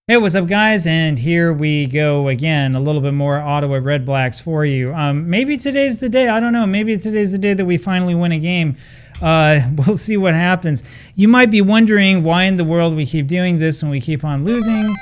Hey, what's up, guys? And here we go again. A little bit more Ottawa Red Blacks for you. Maybe today's the day. I don't know. Maybe today's the day that we finally win a game. We'll see what happens. You might be wondering why in the world we keep doing this and we keep on losing.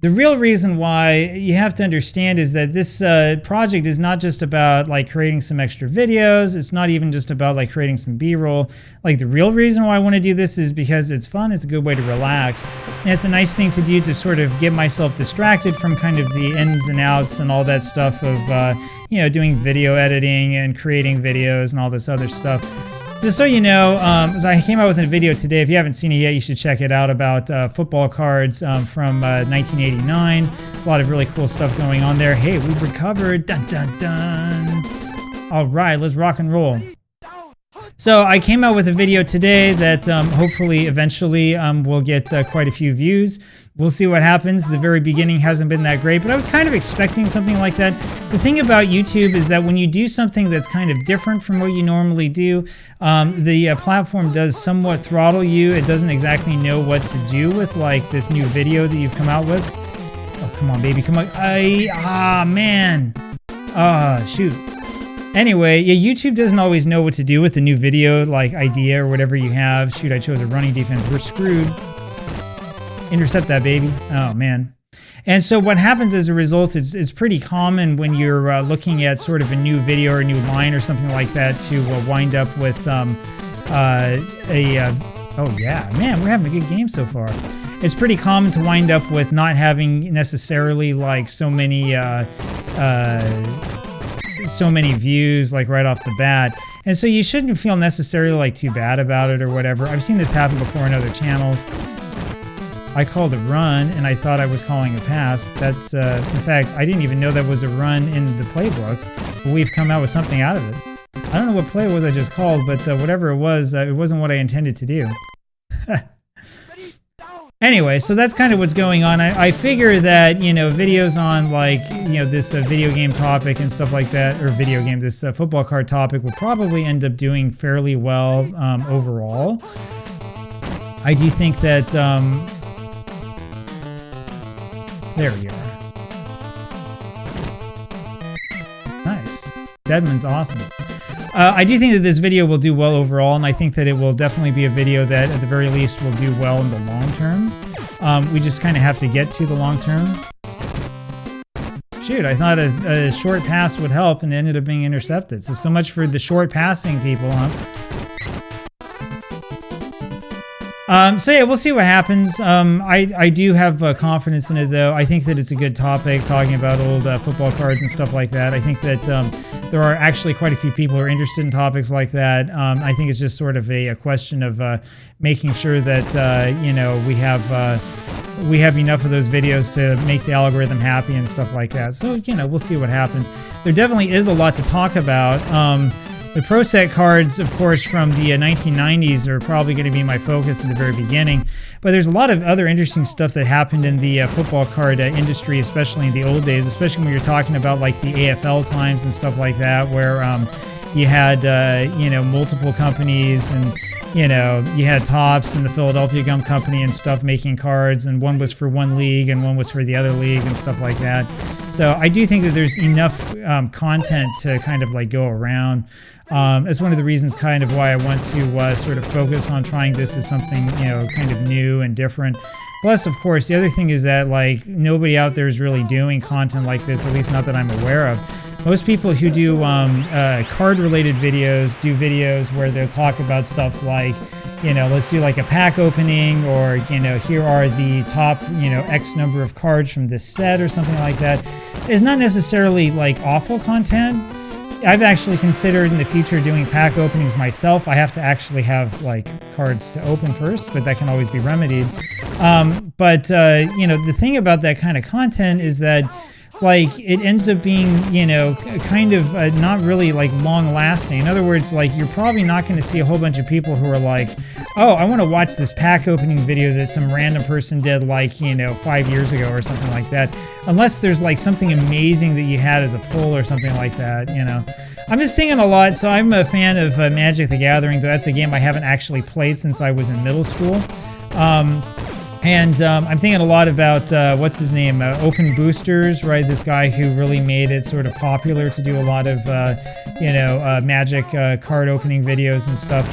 The real reason why you have to understand is that this project is not just about like creating some extra videos. It's not even just about like creating some B-roll. Like the real reason why I want to do this is because it's fun. It's a good way to relax. And it's a nice thing to do to sort of get myself distracted from kind of the ins and outs and all that stuff of, doing video editing and creating videos and all this other stuff. Just so you know, so I came out with a video today. If you haven't seen it yet, you should check it out about football cards from 1989. A lot of really cool stuff going on there. Hey, we recovered. Dun, dun, dun. All right, let's rock and roll. So I came out with a video today that hopefully eventually will get quite a few views. We'll see what happens. The very beginning hasn't been that great, but I was kind of expecting something like that. The thing about YouTube is that when you do something that's kind of different from what you normally do, the platform does somewhat throttle you. It doesn't exactly know what to do with like this new video that you've come out with. Oh, come on, baby, come on. Man. Shoot. Anyway, yeah, YouTube doesn't always know what to do with the new video, like idea or whatever you have. Shoot, I chose a running defense. We're screwed. Intercept that, baby. Oh, man. And so what happens as a result, it's pretty common when you're looking at sort of a new video or a new line or something like that to wind up with oh, yeah, man, we're having a good game so far. It's pretty common to wind up with not having necessarily like so many views like right off the bat, and so you shouldn't feel necessarily like too bad about it or whatever. I've seen this happen before in other channels. I called a run and I thought I was calling a pass. That's in fact, I didn't even know that was a run in the playbook, but we've come out with something out of it. I don't know what play it was I just called, but whatever it wasn't what I intended to do. Anyway, so that's kind of what's going on. I figure that, videos on like, this video game topic and stuff like that, or this football card topic will probably end up doing fairly well overall. I do think that, there we are. Nice. Deadman's awesome. I do think that this video will do well overall, and I think that it will definitely be a video that, at the very least, will do well in the long term. We just kind of have to get to the long term. Shoot, I thought a short pass would help, and it ended up being intercepted. So much for the short passing people, huh? So yeah, we'll see what happens. I do have confidence in it, though. I think that it's a good topic, talking about old football cards and stuff like that. I think that there are actually quite a few people who are interested in topics like that. I think it's just sort of a question of making sure that we have enough of those videos to make the algorithm happy and stuff like that. So we'll see what happens. There definitely is a lot to talk about. The Pro Set cards, of course, from the 1990s are probably going to be my focus in the very beginning. But there's a lot of other interesting stuff that happened in the football card industry, especially in the old days, especially when you're talking about like the AFL times and stuff like that, where you had, multiple companies and, you had Topps and the Philadelphia Gum Company and stuff making cards, and one was for one league and one was for the other league and stuff like that. So I do think that there's enough content to kind of like go around. It's one of the reasons kind of why I want to sort of focus on trying this as something, kind of new and different. Plus, of course, the other thing is that like nobody out there is really doing content like this, at least not that I'm aware of. Most people who do card-related videos do videos where they'll talk about stuff like, let's do like a pack opening, or, here are the top, X number of cards from this set or something like that. It's not necessarily like awful content. I've actually considered in the future doing pack openings myself. I have to actually have like cards to open first, but that can always be remedied. The thing about that kind of content is that like it ends up being, kind of not really like long lasting. In other words, like you're probably not going to see a whole bunch of people who are like, oh, I want to watch this pack opening video that some random person did like, 5 years ago or something like that. Unless there's like something amazing that you had as a pull or something like that, I'm just thinking a lot. So I'm a fan of Magic the Gathering, though that's a game I haven't actually played since I was in middle school. And I'm thinking a lot about, what's his name, Open Boosters, right? This guy who really made it sort of popular to do a lot of, magic card opening videos and stuff.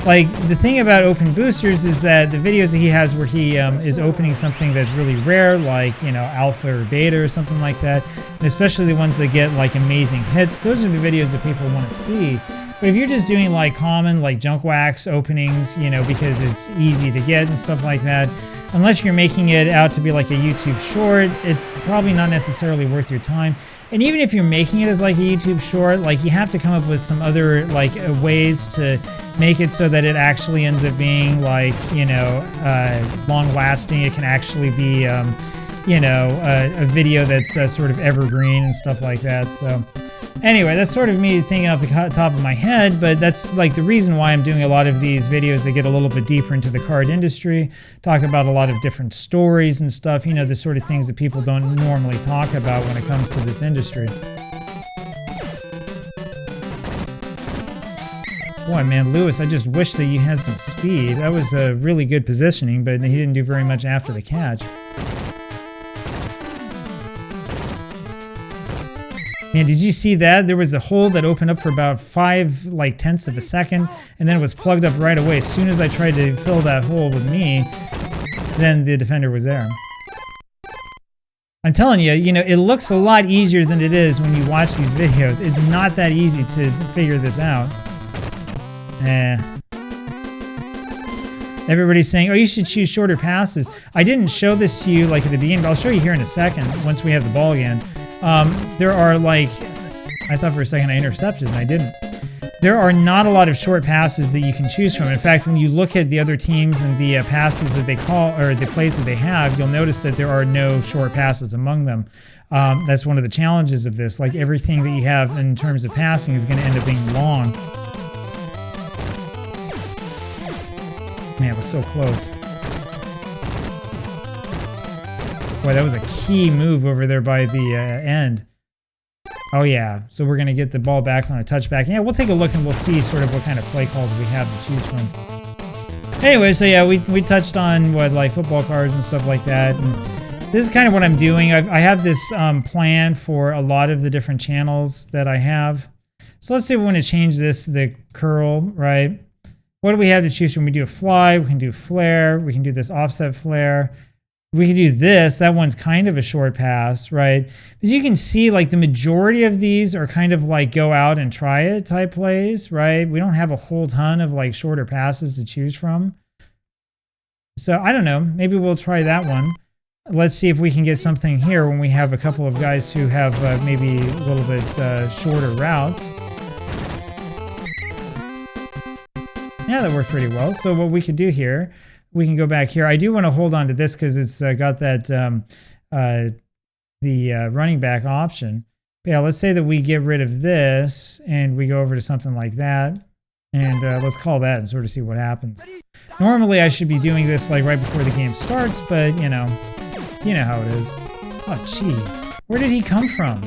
Like, the thing about Open Boosters is that the videos that he has where he is opening something that's really rare, like, alpha or beta or something like that, and especially the ones that get, like, amazing hits, those are the videos that people want to see. But if you're just doing, like, common, like, junk wax openings, because it's easy to get and stuff like that, unless you're making it out to be like a YouTube short, it's probably not necessarily worth your time. And even if you're making it as like a YouTube short, like, you have to come up with some other like ways to make it so that it actually ends up being like, long lasting. It can actually be, a video that's sort of evergreen and stuff like that. So anyway, that's sort of me thinking off the top of my head, but that's like the reason why I'm doing a lot of these videos that get a little bit deeper into the card industry, talk about a lot of different stories and stuff, the sort of things that people don't normally talk about when it comes to this industry. Boy, man, Lewis, I just wish that you had some speed. That was a really good positioning, but he didn't do very much after the catch. Man, did you see that? There was a hole that opened up for about 5/10ths of a second, and then it was plugged up right away. As soon as I tried to fill that hole with me, then the defender was there. I'm telling you, it looks a lot easier than it is when you watch these videos. It's not that easy to figure this out. Everybody's saying, oh, you should choose shorter passes. I didn't show this to you like at the beginning, but I'll show you here in a second once we have the ball again. There are like, I thought for a second I intercepted and I didn't. There are not a lot of short passes that you can choose from. In fact, when you look at the other teams and the passes that they call, or the plays that they have, you'll notice that there are no short passes among them. That's one of the challenges of this. Like, everything that you have in terms of passing is going to end up being long. Man, it was so close. Boy, that was a key move over there by the end. Oh yeah, so we're gonna get the ball back on a touchback. Yeah, we'll take a look and we'll see sort of what kind of play calls we have to choose from. Anyway, so yeah, we touched on what, like, football cards and stuff like that. And this is kind of what I'm doing. I have this plan for a lot of the different channels that I have. So let's say we want to change this to the curl, right? What do we have to choose from? We do a fly, we can do flare, we can do this offset flare. We can do this. That one's kind of a short pass, right? But you can see, like, the majority of these are kind of like go out and try it type plays, right? We don't have a whole ton of like shorter passes to choose from. So I don't know. Maybe we'll try that one. Let's see if we can get something here when we have a couple of guys who have maybe a little bit shorter routes. Yeah, that worked pretty well. So what we could do here, we can go back here. I do want to hold on to this because it's got that the running back option. But yeah, let's say that we get rid of this and we go over to something like that, and let's call that and sort of see what happens. Normally, I should be doing this like right before the game starts, but you know how it is. Oh, jeez, where did he come from?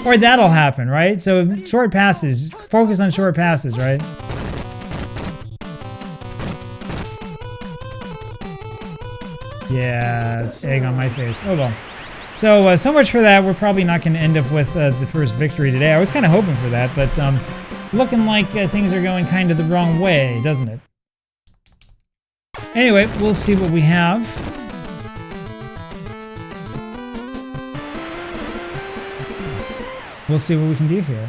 Or that'll happen, right? So short passes, focus on short passes, right? Yeah, it's egg on my face. Oh well. So, so much for that. We're probably not going to end up with the first victory today. I was kind of hoping for that, but looking like things are going kind of the wrong way, doesn't it? Anyway, we'll see what we have. We'll see what we can do here.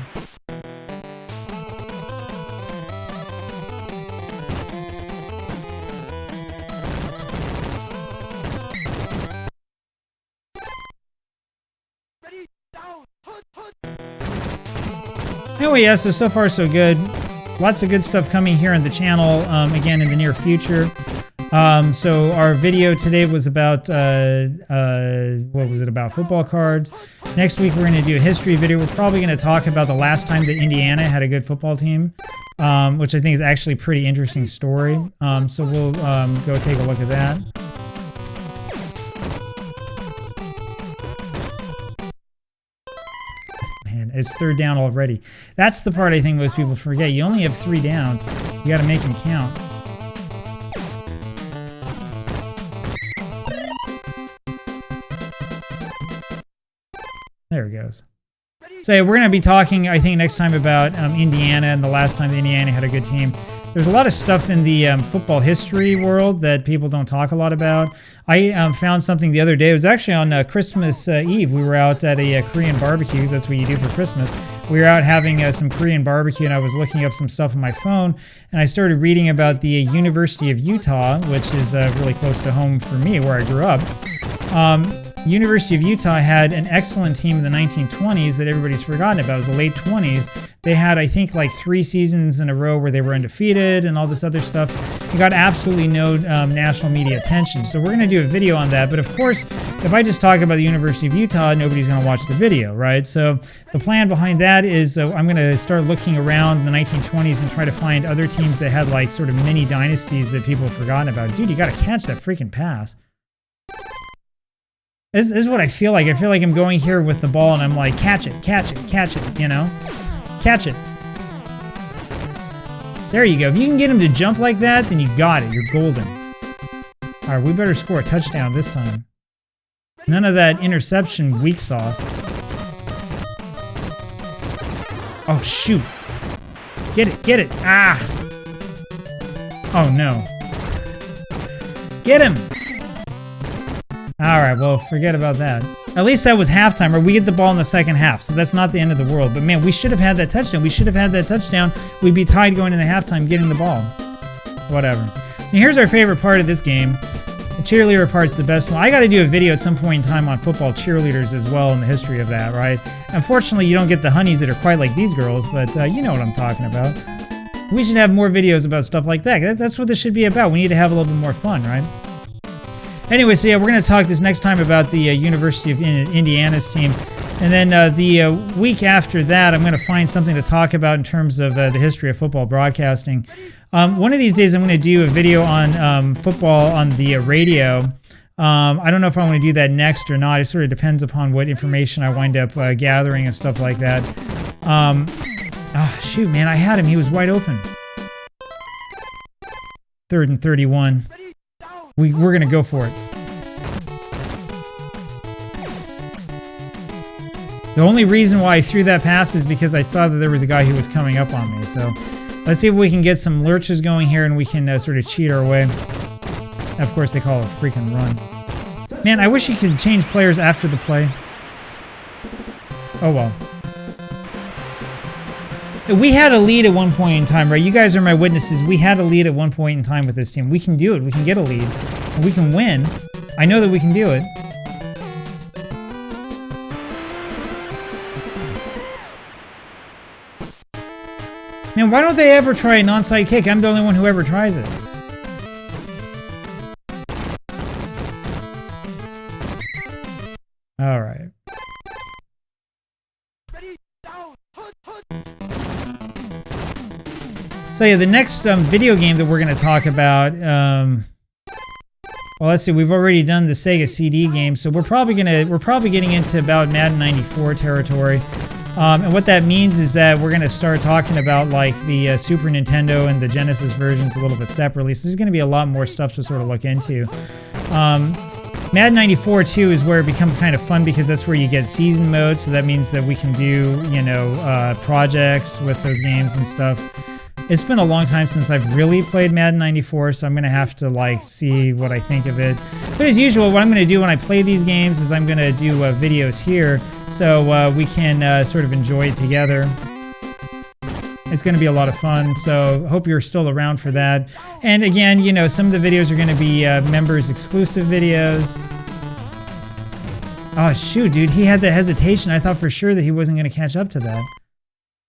Anyway, yeah, so far so good. Lots of good stuff coming here on the channel, again, in the near future. So our video today was about, what was it about? Football cards. Next week we're going to do a history video. We're probably going to talk about the last time that Indiana had a good football team, which I think is actually a pretty interesting story. So we'll go take a look at that. Man, it's third down already. That's the part I think most people forget. You only have 3 downs. You got to make them count. There it goes. So yeah, we're going to be talking, I think, next time about Indiana and the last time Indiana had a good team. There's a lot of stuff in the football history world that people don't talk a lot about. I found something the other day. It was actually on Christmas Eve. We were out at a Korean barbecue, because that's what you do for Christmas. We were out having some Korean barbecue, and I was looking up some stuff on my phone, and I started reading about the University of Utah, which is really close to home for me, where I grew up. University of Utah had an excellent team in the 1920s that everybody's forgotten about. It was the late 20s. They had, I think, like 3 seasons in a row where they were undefeated and all this other stuff. It got absolutely no national media attention. So we're going to do a video on that. But of course, if I just talk about the University of Utah, nobody's going to watch the video, right? So the plan behind that is I'm going to start looking around the 1920s and try to find other teams that had like sort of mini dynasties that people have forgotten about. Dude, you got to catch that freaking pass. This is what I feel like. I feel like I'm going here with the ball and I'm like, catch it, catch it, catch it, you know? Catch it. There you go. If you can get him to jump like that, then you got it. You're golden. All right, we better score a touchdown this time. None of that interception weak sauce. Oh, shoot. Get it, get it. Ah! Oh, no. Get him! Alright, well, forget about that. At least that was halftime, or we get the ball in the second half, so that's not the end of the world. But man, we should have had that touchdown. We should have had that touchdown. We'd be tied going into halftime getting the ball. Whatever. So here's our favorite part of this game. The cheerleader part's the best one. I got to do a video at some point in time on football cheerleaders as well and the history of that, right? Unfortunately, you don't get the honeys that are quite like these girls, but you know what I'm talking about. We should have more videos about stuff like that. That's what this should be about. We need to have a little bit more fun, right? Anyway, so yeah, we're going to talk this next time about the University of Indiana's team. And then the week after that, I'm going to find something to talk about in terms of the history of football broadcasting. One of these days, I'm going to do a video on football on the radio. I don't know if I want to do that next or not. It sort of depends upon what information I wind up gathering and stuff like that. Oh, shoot, man, I had him. He was wide open. 3rd and 31. We're going to go for it. The only reason why I threw that pass is because I saw that there was a guy who was coming up on me. So let's see if we can get some lurches going here and we can sort of cheat our way. Of course, they call it a freaking run. Man, I wish you could change players after the play. Oh, well. We had a lead at one point in time, right? You guys are my witnesses. We had a lead at one point in time with this team. We can do it. We can get a lead. And we can win. I know that we can do it. Man, why don't they ever try an onside kick? I'm the only one who ever tries it. All right. So yeah, the next video game that we're going to talk about, well, let's see, we've already done the Sega CD game, so we're probably getting into about Madden 94 territory. And what that means is that we're going to start talking about like the Super Nintendo and the Genesis versions a little bit separately. So there's going to be a lot more stuff to sort of look into. Madden 94 too is where it becomes kind of fun because that's where you get season mode. So that means that we can do, you know, projects with those games and stuff. It's been a long time since I've really played Madden 94, so I'm going to have to like see what I think of it. But as usual, what I'm going to do when I play these games is I'm going to do videos here so we can sort of enjoy it together. It's going to be a lot of fun, so hope you're still around for that. And again, you know, some of the videos are going to be members exclusive videos. Oh shoot, dude, he had the hesitation. I thought for sure that he wasn't going to catch up to that.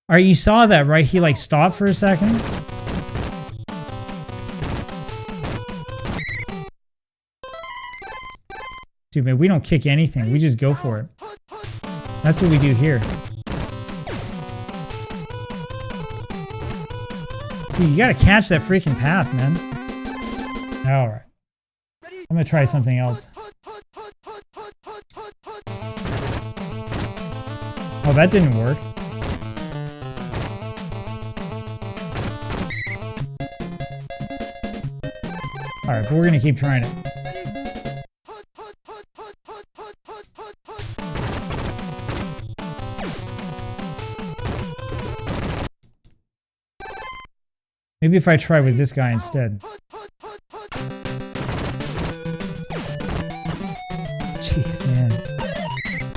All right, you saw that, right? He like stopped for a second. Dude, man, we don't kick anything. We just go for it. That's what we do here. Dude, you gotta catch that freaking pass, man. All right. I'm gonna try something else. Oh, that didn't work. Alright, but we're gonna keep trying it. Maybe if I try with this guy instead. Jeez, man.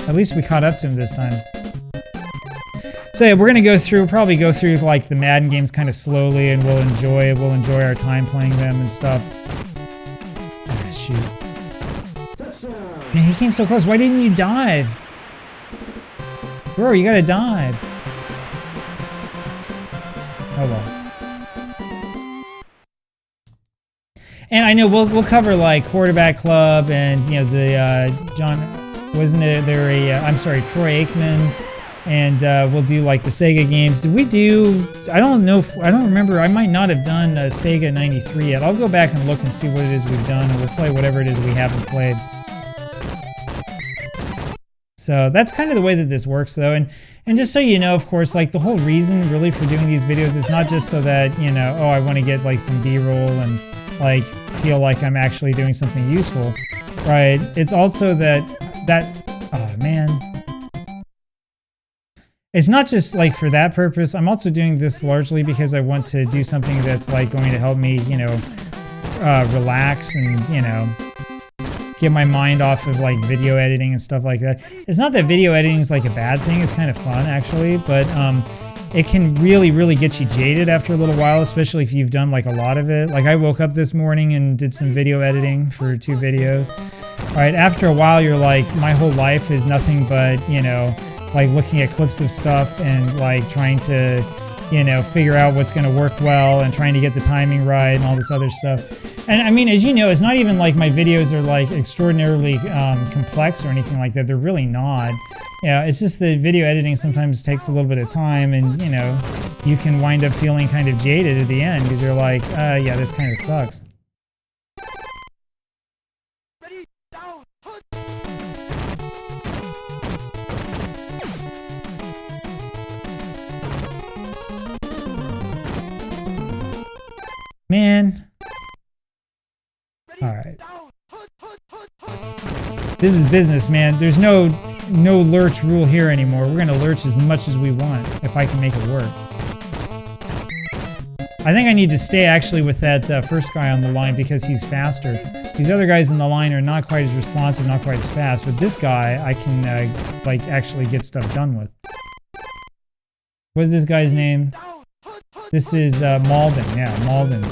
At least we caught up to him this time. So yeah, we're gonna go through, probably go through like the Madden games kind of slowly, and we'll enjoy our time playing them and stuff. Ah, shoot. Man, he came so close. Why didn't you dive? Bro, you gotta dive. Oh well. And I know we'll cover like Quarterback Club and, you know, the John, wasn't it there a I'm sorry, Troy Aikman, and we'll do like the Sega games. Did we do, I don't know if, I don't remember, I might not have done Sega 93 yet. I'll go back and look and see what it is we've done, and we'll play whatever it is we haven't played. So that's kind of the way that this works, though. And just so you know, of course, like the whole reason really for doing these videos is not just so that, you know, oh, I want to get like some B-roll and like feel like I'm actually doing something useful, right? It's also that, oh man. It's not just like for that purpose. I'm also doing this largely because I want to do something that's like going to help me, you know, relax and, you know, get my mind off of like video editing and stuff like that. It's not that video editing is like a bad thing. It's kind of fun actually, but it can really get you jaded after a little while, especially if you've done like a lot of it. Like I woke up this morning and did some video editing for 2 videos. All right, after a while you're like, my whole life is nothing but, you know, like looking at clips of stuff and like trying to, you know, figure out what's going to work well and trying to get the timing right and all this other stuff. And I mean, as you know, it's not even like my videos are like extraordinarily complex or anything like that. They're really not. Yeah, it's just that video editing sometimes takes a little bit of time, and you know, you can wind up feeling kind of jaded at the end because you're like, yeah, this kind of sucks. Man. All right. This is business, man. There's no lurch rule here anymore. We're gonna lurch as much as we want if I can make it work. I think I need to stay actually with that first guy on the line because he's faster. These other guys in the line are not quite as responsive, not quite as fast, but this guy I can like actually get stuff done with. What's this guy's name? This is Malden. Yeah, Malden.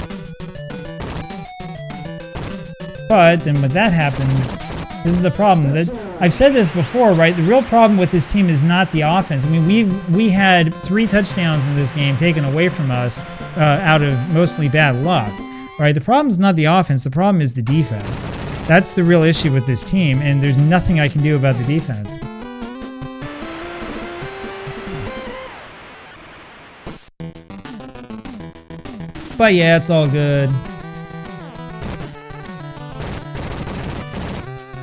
But then when that happens, this is the problem. That I've said this before, right? The real problem with this team is not the offense. I mean, we had 3 touchdowns in this game taken away from us out of mostly bad luck, right? The problem is not the offense. The problem is the defense. That's the real issue with this team, and there's nothing I can do about the defense. But yeah, it's all good.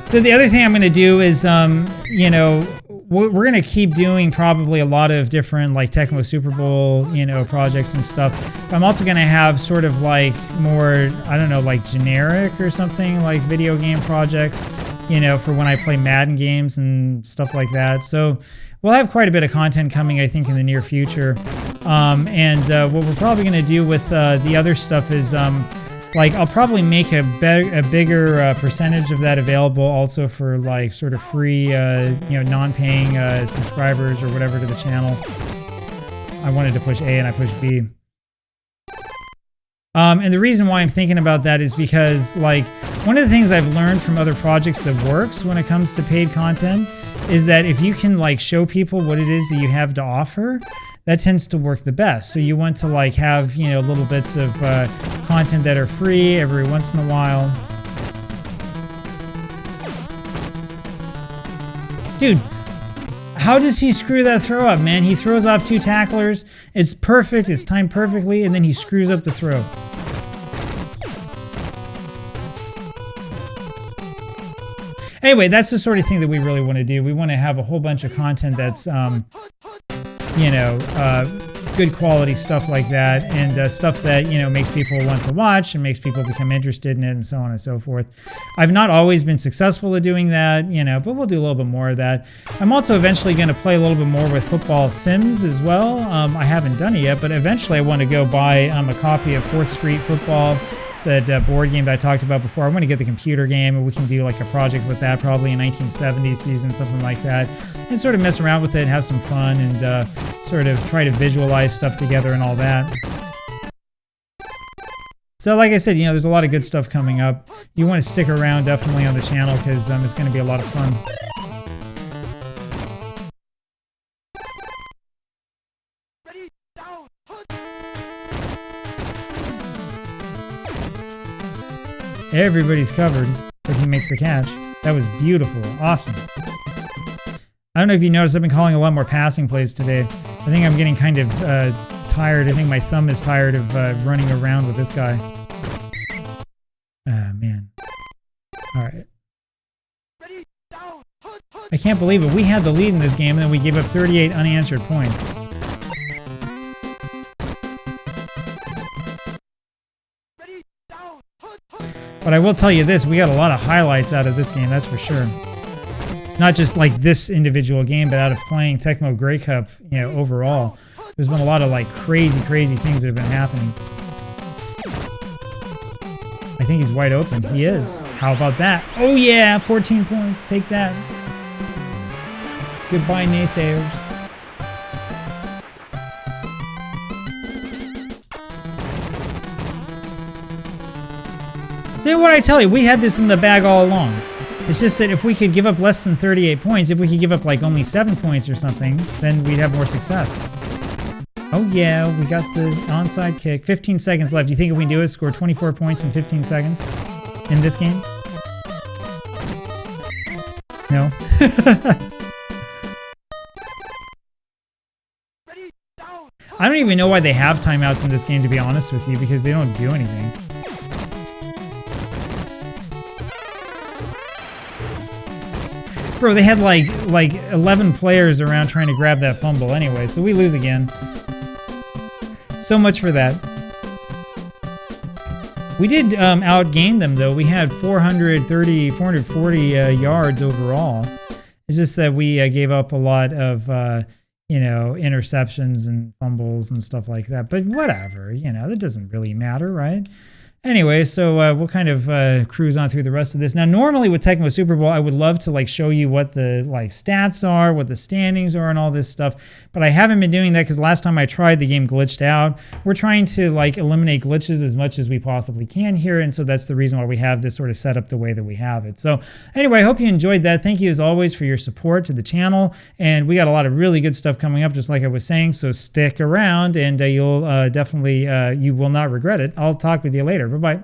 So the other thing I'm going to do is, you know, we're going to keep doing probably a lot of different like Tecmo Super Bowl, you know, projects and stuff. But I'm also going to have sort of like more, I don't know, like generic or something like video game projects, you know, for when I play Madden games and stuff like that. So we'll have quite a bit of content coming, I think, in the near future. And what we're probably going to do with the other stuff is, like, I'll probably make a bigger percentage of that available also for like sort of free, you know, non-paying subscribers or whatever to the channel. I wanted to push A and I pushed B. And the reason why I'm thinking about that is because, like, one of the things I've learned from other projects that works when it comes to paid content is that if you can like show people what it is that you have to offer, that tends to work the best. So you want to like have, you know, little bits of content that are free every once in a while. Dude, how does he screw that throw up, man? He throws off 2 tacklers. It's perfect, it's timed perfectly, and then he screws up the throw. Anyway, that's the sort of thing that we really want to do. We want to have a whole bunch of content that's, you know, good quality stuff like that, and stuff that, you know, makes people want to watch and makes people become interested in it, and so on and so forth. I've not always been successful at doing that, you know, but we'll do a little bit more of that. I'm also eventually going to play a little bit more with football sims as well. I haven't done it yet, but eventually I want to go buy a copy of 4th Street Football. It's that board game that I talked about before. I want to get the computer game, and we can do like a project with that, probably in 1970s season, something like that, and sort of mess around with it, have some fun, and sort of try to visualize stuff together and all that. So like I said, you know, there's a lot of good stuff coming up. You want to stick around definitely on the channel, because it's going to be a lot of fun. Everybody's covered, but he makes the catch. That was beautiful. Awesome. I don't know if you noticed, I've been calling a lot more passing plays today. I think I'm getting kind of tired. I think my thumb is tired of running around with this guy. Ah, man. All right. I can't believe it. We had the lead in this game, and then we gave up 38 unanswered points. But I will tell you this, we got a lot of highlights out of this game, that's for sure. Not just like this individual game, but out of playing Tecmo Grey Cup, you know, overall. There's been a lot of like crazy things that have been happening. I think he's wide open. He is. How about that? Oh yeah, 14 points. Take that. Goodbye, naysayers. See what I tell you, we had this in the bag all along. It's just that if we could give up less than 38 points, if we could give up like only 7 points or something, then we'd have more success. Oh yeah, we got the onside kick. 15 seconds left. Do you think if we do it, score 24 points in 15 seconds in this game? No? I don't even know why they have timeouts in this game, to be honest with you, because they don't do anything. Bro, they had like 11 players around trying to grab that fumble anyway, so we lose again. So much for that. We did outgain them though. We had 440 yards overall. It's just that we gave up a lot of you know, interceptions and fumbles and stuff like that. But whatever, you know, that doesn't really matter, right? Anyway, so we'll kind of cruise on through the rest of this. Now, normally with Tecmo Super Bowl, I would love to like show you what the like stats are, what the standings are, and all this stuff. But I haven't been doing that because last time I tried, the game glitched out. We're trying to like eliminate glitches as much as we possibly can here, and so that's the reason why we have this sort of set up the way that we have it. So anyway, I hope you enjoyed that. Thank you as always for your support to the channel, and we got a lot of really good stuff coming up, just like I was saying. So stick around, and you'll definitely you will not regret it. I'll talk with you later. Bye-bye.